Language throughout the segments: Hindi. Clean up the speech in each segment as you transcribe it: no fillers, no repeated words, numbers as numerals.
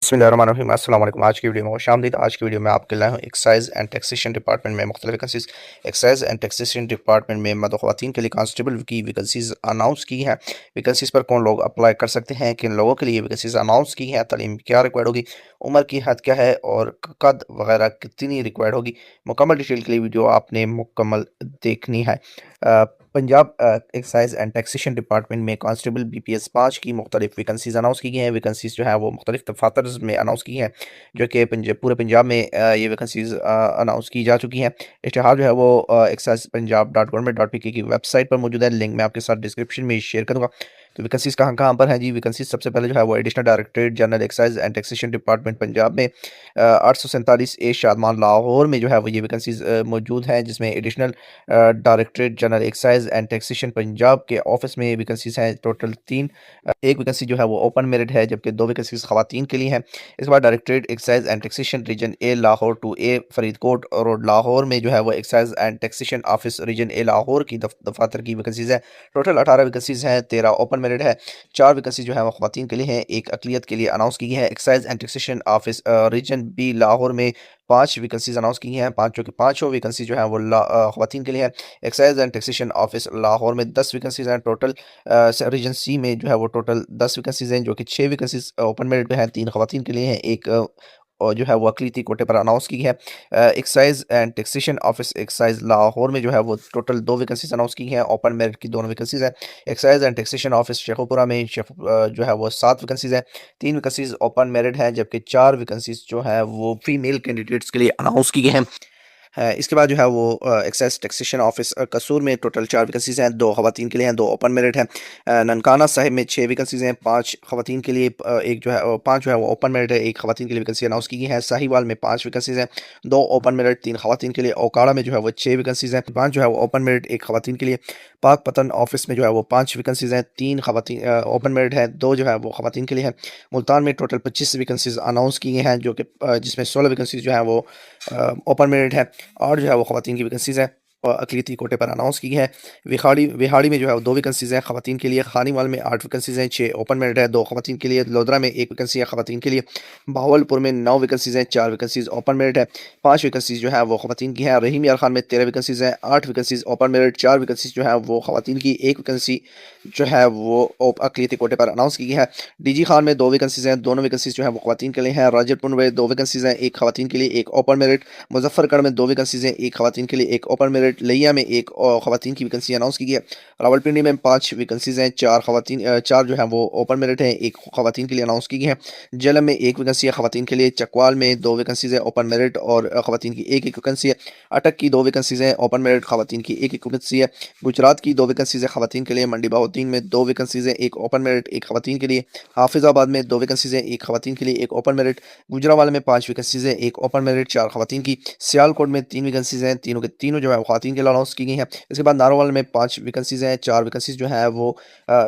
बिस्मिल्लाहिर्रहमानिर्रहीम अस्सलाम वालेकुम। आज की वीडियो में खुशामदीद। आज की वीडियो में आपके लाया हूँ एक्साइज़ एंड टैक्सेशन डिपार्टमेंट में मुख्तलिफ vacancies. Excise and taxation department में मर्द ख़वातीन के लिए कांस्टेबल की वैकेंसीज़ अनाउंस की हैं। वैकेंसीज़ पर कौन लोग अप्लाई कर सकते हैं, किन लोगों के लिए वैकेंसीज़ अनाउंस की हैं, तालीम क्या रिक्वायर्ड होगी, उम्र की हद क्या है और कद वगैरह कितनी रिक्वायर्ड होगी। मुकम्मल डिटेल के लिए वीडियो आपने मुकम्मल देखनी है। Punjab excise and taxation department में कांस्टेबल BPS 5 की मुख्तलिफ वैकेंसीज़ अनाउंस की गई हैं। वैकेंसीज़ जो है वो मुख्तलिफ दफातर्स में अनाउंस की हैं, जो कि पूरे पंजाब में ये वैकेंसीज़ अनाउंस की जा चुकी हैं। इश्तिहार जो है वो एक्साइज़ पंजाब .gov.pk की वेबसाइट पर मौजूद है। लिंक मैं आपके साथ डिस्क्रिप्शन में शेयर करूँगा। तो वैकेंसीज़ कहाँ कहाँ पर हैं जी। वैकेंसीज़ सबसे पहले जो है वो additional directorate general excise and taxation department Punjab में 847 ए शादमान लाहौर में जो है वो ये वैकेंसीज़ मौजूद हैं, जिसमें additional directorate general excise and taxation Punjab के ऑफिस में वैकेंसीज़ हैं टोटल 3। एक वैकेंसी जो है वो ओपन मेरिट है, जबकि 2 वैकेंसीज़ ख़वातीन के लिए हैं। इसके बाद directorate excise and taxation region A Lahore two A Faridkot road Lahore में जो है वो excise and taxation office region A Lahore की दफातर की वैकेंसीज़ हैं। टोटल 18 वैकेंसीज़ हैं, 13 ओपन मेरिट है। 4 वैकेंसी जो है वो ख़वातीन के लिए हैं, एक अक़लियत के लिए अनाउंस की गई है। Excise and taxation office region B Lahore में 5 वैकेंसीज़ अनाउंस की हैं। पाँचों की पाँचों वैकेंसी जो है वो ख़वातीन के लिए है। Excise and taxation office Lahore में 10 वैकेंसीज़ हैं टोटल। रीजन सी में जो है वो टोटल 10 वैकेंसीज़ हैं, जो कि 6 वैकेंसीज़ ओपन मेरिट पे हैं, 3 ख़वातीन के लिए हैं, एक और जो है वो अक़लियती कोटे पर अनाउंस की है। Excise and taxation office excise Lahore में जो है वो टोटल 2 वैकेंसीज़ अनाउंस की हैं, ओपन मेरिट की दोनों वैकेंसीज़ हैं। Excise and taxation office Sheikhupura में जो है वो 7 वैकेंसीज़ हैं, 3 वैकेंसीज़ ओपन मेरिट हैं, जबकि 4 वैकेंसीज़ जो है वो फीमेल कैंडिडेट्स के लिए अनाउंस की गई हैं। है। इसके बाद जो है वो एक्साइज़ टैक्सेशन ऑफिस कसूर में टोटल 4 वैकेंसीज़ हैं, 2 ख़वातीन के लिए हैं, 2 ओपन मेरिट हैं। ननकाना साहिब में 6 वैकेंसीज़ हैं, 5 ख़वातीन के लिए, एक जो है 5 जो है वो ओपन मेरिट है, 1 ख़वातीन के लिए वैकेंसी अनाउंस की गई है। साहिवाल में 5 वैकेंसीज़ हैं, 2 ओपन मेरिट, 3 ख़वातीन के लिए। ओकाड़ा में जो है वो 6 वैकेंसीज़ हैं, 5 जो है वो ओपन मेरिट, 1 ख़वातीन के लिए। पाकपतन ऑफिस में जो है वो 5 वैकेंसीज़ हैं, 3 ख़वातीन ओपन मेरिट है, 2 जो है वो ख़वातीन के लिए हैं। मुल्तान में टोटल 25 वैकेंसीज़ अनाउंस की गई हैं, जो कि जिसमें 16 वैकेंसीज़ जो हैं वो ओपन मेरिट है और जो है वो ख़वातीन की वैकेंसीज़ हैं अक़लियती कोटे पर अनाउंस की है। विहाड़ी में जो है वो 2 वैकेंसीज़ हैं ख़वातीन के लिए। खानीवाल में 8 वैकेंसीज़ हैं, 6 ओपन मेरिट है, 2 ख़वातीन के लिए। लोधरा में 1 वैकेंसी है ख़वातीन के लिए। बहावलपुर में 9 वैकेंसीज़ हैं, 4 वैकेंसीज़ ओपन मेरिट है, 5 वैकेंसीज़ जो है वो ख़वातीन की हैं। रहीम यार खान में 13 वैकेंसीज़ हैं, 8 वैकेंसीज़ ओपन मेरिट, 4 वैकेंसीज़ जो है वो ख़वातीन की, 1 वैकेंसी जो है वो अक़लियती कोटे पर अनाउंस की गई है। DG खान में 2 वैकेंसीज़ हैं, दोनों वैकेंसीज़ जो है वो ख़वातीन के लिए हैं। राजरपुर में 2 वैकेंसीज़ हैं, 1 ख़वातीन के लिए, 1 ओपन मेरिट। मुज़फ़्फ़रगढ़ में 2 वैकेंसीज़ हैं, 1 ख़वातीन के लिए, 1 ओपन मेरिट। लिया में 1 ख़वातीन की वैकेंसी अनाउंस की गई है। रावलपिंडी में 5 वैकेंसीज़ हैं, 4 जो हैं वो ओपन मेरिट हैं, 1 ख़वातीन के लिए अनाउंस की गई है। जेलम में 1 वैकेंसी है ख़वातीन के लिए। चकवाल में 2 वैकेंसीज़ हैं, ओपन मेरिट और ख़वातीन की 1-1 वैकेंसी है। अटक की 2 वैकेंसीज़ हैं, ओपन मेरिट, ख़वातीन की 1-1 वैकेंसी है। गुजरात की 2 वैकेंसीज़ हैं ख़वातीन के लिए। मंडी बहाउद्दीन में 2 वैकेंसीज़ हैं, 1 ओपन मेरिट, 1 ख़वातीन के लिए। हाफिज़ाबाद में 2 वैकेंसीज़ हैं, 1 ख़वातीन के लिए, 1 ओपन मेरिट। गुजरांवाला में 5 वैकेंसीज़ हैं, 1 ओपन मेरिट, 4 ख़वातीन की। सियालकोट में 3 वैकेंसीज़ हैं, तीनों के तीनों जो है ख़वातीन के लिए अनाउंस की गई हैं। इसके बाद नारोवाल में 5 वैकेंसीज़ हैं, 4 वैकेंसीज़ जो है वो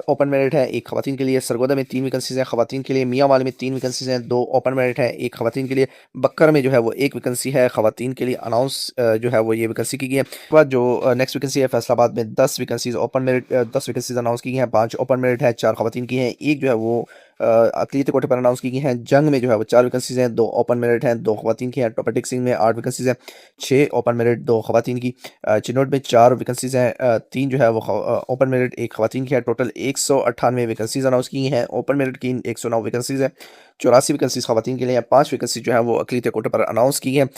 ओपन मेरिट है, 1 ख़वातीन के लिए। सरगोदा में 3 वैकेंसीज़ हैं ख़वातीन के लिए। मियांवाली में 3 वैकेंसीज़ हैं, 2 ओपन मेरिट है, 1 ख़वातीन के लिए। बक्कर में जो है वो 1 वैकेंसी है ख़वातीन के लिए अनाउंस जो है वो ये वैकेंसी की गई है। उसके बाद जो नेक्स्ट वैकेंसी है फैसलाबाद में 10 vacancies open merit, 10 vacancies announce की गई हैं, 5 ओपन मेरिट है, 4 ख़वातीन की हैं, 1 जो है वो अक़लियती कोटे पर अनाउंस की गई हैं। जंग में जो है वो 4 वैकेंसीज़ हैं, 2 ओपन मेरिट हैं, 2 ख़वातीन की हैं। टोपा सिंह में 8 वैकेंसीज़ हैं, 6 ओपन मेरिट, 2 ख़वातीन की। चिनोट में 4 वैकेंसीज़ हैं, 3 जो है वो ओपन मेरिट, 1 ख़वातीन की है। टोटल 198 वैकेंसीज़ अनाउंस की हैं, ओपन मेरिट की 109 वैकेंसीज़ हैं, 84 वैकेंसीज़ ख़वातीन के लिए हैं, 5 वैकेंसी जो है वो अक़लियती कोटे पर अनाउंस की हैं।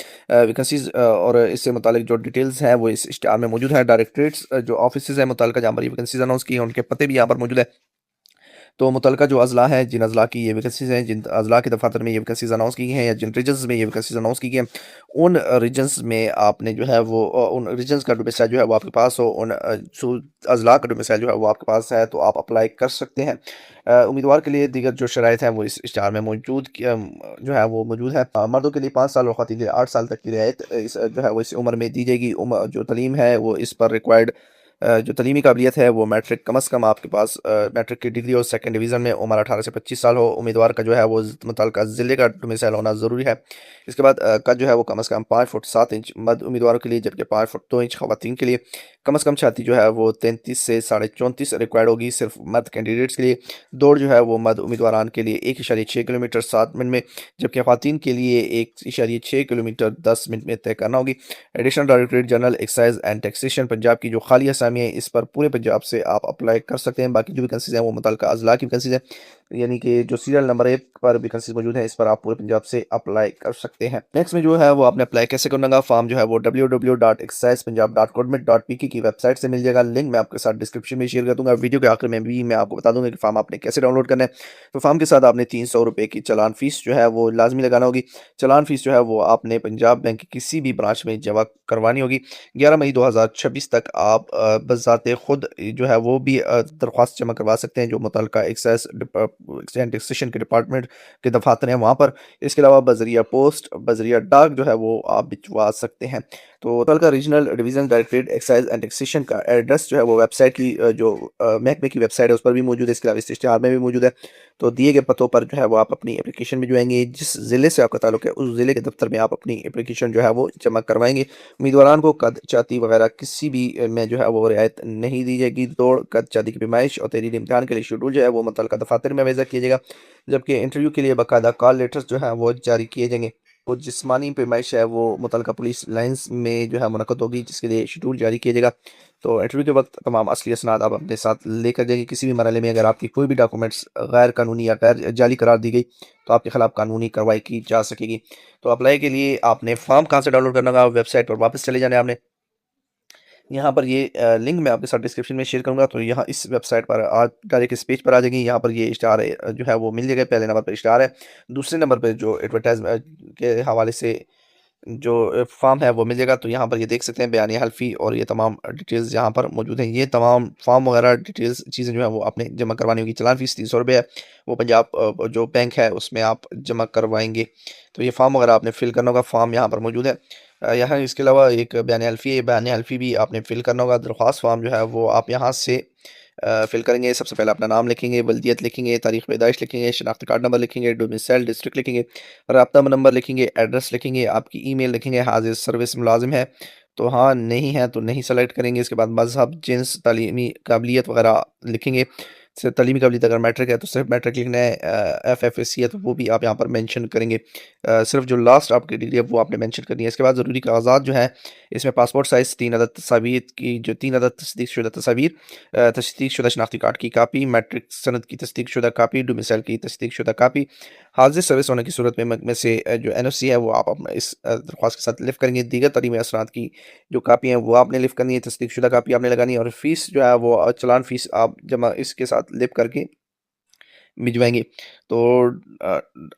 वैकेंसीज़ और इससे मुतालिक जो डिटेल्स हैं वो इस इश्तिहार में मौजूद है। डायरेक्टरेट्स जो ऑफिसेज़ हैं मुतल्लिका जहाँ पर ये वैकेंसीज़ अनाउंस की हैं, उनके पते भी यहाँ पर मौजूद है। तो मुतल्लिका जो अज़ला हैं, जिन अज़ला की ये वैकेंसीज़ हैं, जिन अज़ला के दफ़ातर में ये वैकेंसीज़ अनाउंस की गई हैं या जिन रीजन्स में ये वैकेंसीज़ अनाउंस की गई हैं, उन रीजन्स में आपने जो है वो उन रीजन्स का डोमिसाइल जो है वो आपके पास हो, उन अज़ला का डोमिसाइल जो है वो आपके पास है, तो आप अप्लाई कर सकते हैं। उम्मीदवार के लिए दीगर जो शराइत हैं वो इस इश्तिहार में मौजूद जो है वो मौजूद है। मर्दों के लिए 5 साल और ख़वातीन के लिए 8 साल तक की रियायत इस जो है वो इस उम्र में दी जाएगी। जो तालीम है वो इस पर रिक्वायर्ड जो तलीमी काबिलियत है वो मैट्रिक कम अज़ कम आपके पास मैट्रिक की डिग्री और सेकंड डिवीज़न में उम्र 18 से 25 साल हो। उम्मीदवार का जो है वो मुतल्लिका ज़िले का डोमिसाइल होना ज़रूरी है। इसके बाद कद जो है वो कम अज़ कम 5 फुट 7 इंच मर्द उम्मीदवारों के लिए, जबकि 5 फुट 2 इंच ख़वातीन के लिए। कम अज़ कम छाती जो है वो 33 से 34.5 रिक्वायर्ड होगी सिर्फ मर्द कैंडिडेट्स के लिए। दौड़ जो है वो मर्द उम्मीदवारान के लिए 1.6 किलोमीटर 7 मिनट में, जबकि ख़वातीन के लिए 1.6 किलोमीटर 10 मिनट में तय करना होगी। Additional directorate general excise and taxation Punjab की जो खाली असामी है, इस पर पूरे पंजाब से आप अप्लाई कर सकते हैं। बाकी जो वैकेंसीज हैं वो मुतल्लिका अज़ला की वैकेंसीज हैं, यानी कि जो सीरियल नंबर 1 पर वैकेंसीज मौजूद है, इस पर आप पूरे पंजाब से अप्लाई कर सकते हैं। नेक्स्ट में जो है वो आपने अप्लाई कैसे करना होगा, फॉर्म जो है वो www.excisepunjab.government.pk की वेबसाइट से मिल जाएगा। लिंक मैं आपके साथ डिस्क्रिप्शन में शेयर कर दूंगा। वीडियो के आखिर में भी मैं आपको बता दूंगा कि फॉर्म आपने कैसे डाउनलोड करना है। तो फॉर्म के साथ आपने 300 रुपये की चालान फीस जो है वो लाजमी लगाना होगी। चालान फीस जो है वो आपने पंजाब बैंक की किसी भी ब्रांच में जमा करवानी होगी। 11 मई 2026 तक आप बज़ाते खुद जो है वो भी दरख्वास्त जमा करवा सकते हैं, जो मुतल्लिका एक्साइज एंड टैक्सेशन के डिपार्टमेंट के दफातर हैं वहाँ पर। इसके अलावा बजरिया पोस्ट, बजरिया डाक जो है वो आप भिजवा सकते हैं। तो मुतल्लिका regional division directorate excise and taxation का एड्रेस जो है वो वेबसाइट की जो महकमे की वेबसाइट है उस पर भी मौजूद है। इसके अलावा इश्तिहार में भी मौजूद है। तो दिए गए पतों पर जो है वो आप अपनी एप्लीकेशन में जो आएंगे, जिस ज़िले से आपका ताल्लुक है उस ज़िले के दफ्तर में आप अपनी एप्लीकेशन जो है वो जमा करवाएंगे। उम्मीदवारान को कद चाती वगैरह किसी भी में जो है वो रियायत नहीं दी जाएगी। दौड़, कद चाती की पैमाइश और तहरीरी इम्तिहान के लिए शेड्यूल जो है वो मुतल्लिका दफातर में भेजा किया जाएगा, जबकि इंटरव्यू के लिए बाकायदा कॉल लेटर्स जो है वो जारी किए जाएंगे। वो जिस्मानी पैमाइश है वो मुतल्लिका पुलिस लाइन्स में जो है मुनक़्क़द होगी, जिसके लिए शेड्यूल जारी किया जाएगा। तो इंटरव्यू के वक्त तमाम असली असनाद आप अपने साथ लेकर जाइए। किसी भी मरहले में अगर आपकी कोई भी डॉक्यूमेंट्स गैर कानूनी या गैर जाली करार दी गई तो आपके खिलाफ कानूनी कार्रवाई की जा सकेगी। तो अप्लाई के लिए आपने फॉर्म कहाँ से डाउनलोड करना होगा, वेबसाइट पर वापस चले जाना है आपने। यहाँ पर ये लिंक मैं आपके साथ डिस्क्रिप्शन में शेयर करूँगा। तो यहाँ इस वेबसाइट पर आज डायरेक्ट इस पेज पर आ जाएगी। यहाँ पर ये इश्तिहार जो है वो मिल जाएगा। पहले नंबर पर इश्तिहार है, दूसरे नंबर पर जो एडवर्टाइज के हवाले से जो फॉर्म है वो मिल जाएगा। तो यहाँ पर ये देख सकते हैं बयानी हल्फी और ये तमाम डिटेल्स यहाँ पर मौजूद हैं। ये तमाम फॉर्म वगैरह डिटेल्स चीज़ें जो है वो आपने जमा करवानी होगी। चालान फीस 300 रुपये है, वो पंजाब जो बैंक है उसमें आप जमा करवाएंगे। तो ये फॉर्म वगैरह आपने फिल करना होगा, फॉर्म यहाँ पर मौजूद है। यहाँ इसके अलावा एक बयान हल्फी है, बयान हल्फी भी आपने फिल करना होगा। दरख्वास्त फॉर्म जो है वो आप यहाँ से फिल करेंगे। सबसे पहले अपना नाम लिखेंगे, बल्दियत लिखेंगे, तारीख पैदाइश लिखेंगे, शनाख्ती कार्ड नंबर लिखेंगे, डोमिसाइल डिस्ट्रिक्ट लिखेंगे, राब्ता नंबर लिखेंगे, एड्रेस लिखेंगे, आपकी ईमेल लिखेंगे, हाजिर सर्विस मुलाजिम है तो हाँ, नहीं है तो नहीं सेलेक्ट करेंगे। इसके बाद मज़हब, जिन्स, तालीमी काबिलियत वगैरह लिखेंगे। सिर्फ तालीमी काबिलियत अगर मैट्रिक है तो सिर्फ मैट्रिक लिखना है। FFSC है तो वो भी आप यहाँ पर मेंशन करेंगे। सिर्फ जो लास्ट आपकी डिग्री है वो आपने मेंशन करनी है। इसके बाद ज़रूरी कागजात जो है, इसमें पासपोर्ट साइज़ 3 अदद तस्वीर की, जो 3 अदद तस्दीकशुदा तस्वीर, तस्दीकशुदा शनाख्ती कार्ड की कापी, मैट्रिक सनद की तस्दीकशुदा कापी, डोमिसाइल की तस्दीकशुदा कापी, हाजिर सर्विस होने की सूरत में महकमे से जो NOC है वो आप अपना इस दरख्वास्त के साथ लिफ करेंगे। दीगर तलीमी असनाद की जो कापी हैं वो आपने लिफ करनी है, तस्दीकशुदा कापी आपने लगानी है और फीस जो है वो चालान फीस आप जमा इसके साथ लिफ करके भिजवाएंगे। तो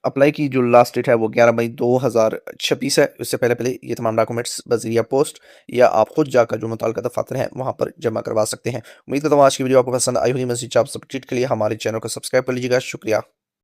अप्लाई की जो लास्ट डेट है वो 11 मई 2026 है। उससे पहले पहले ये तमाम डॉक्यूमेंट्स बज़रिया पोस्ट या आप खुद जाकर जो मुतल्लिका दफ़ातर हैं वहाँ पर जमा करवा सकते हैं। उम्मीद करता हूँ आज की वीडियो आपको पसंद आई होगी। मज़ीद जॉब अपडेट के लिए हमारे चैनल को सब्सक्राइब कर लीजिएगा। शुक्रिया।